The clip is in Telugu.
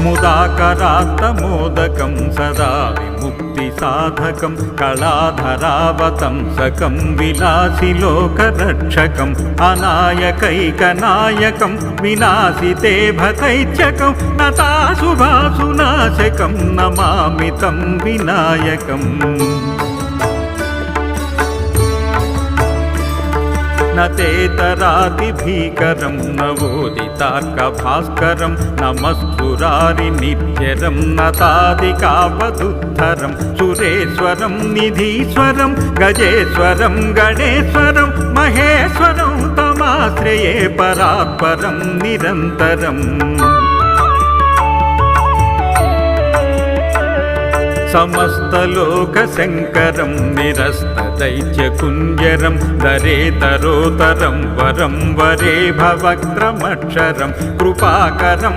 ముదాకరాత్తమోదకం సదా విముక్తిసాధకం కళాధరావతంసకం విలాసిలోకరక్షకం అనాయకైకనాయకం వినాశితే భతైత్యకం నతాశుభాసునాశకం నమామి తం వినాయకం. నతేతరాతిభీకరం నవోదితార్కభాస్కరం నమస్సురారి నిత్యరం నతాదికావదుద్ధరం సురేశ్వరం నిధీశ్వరం గజేశ్వరం గణేశ్వరం మహేశ్వరం తమాశ్రయే పరాత్పరం నిరంతరం. సమస్తలోకశంకరం నిరస్తదైత్యకుంజరం దరేతరోతరం వరం వరే భవక్రమక్షరం కృపాకరం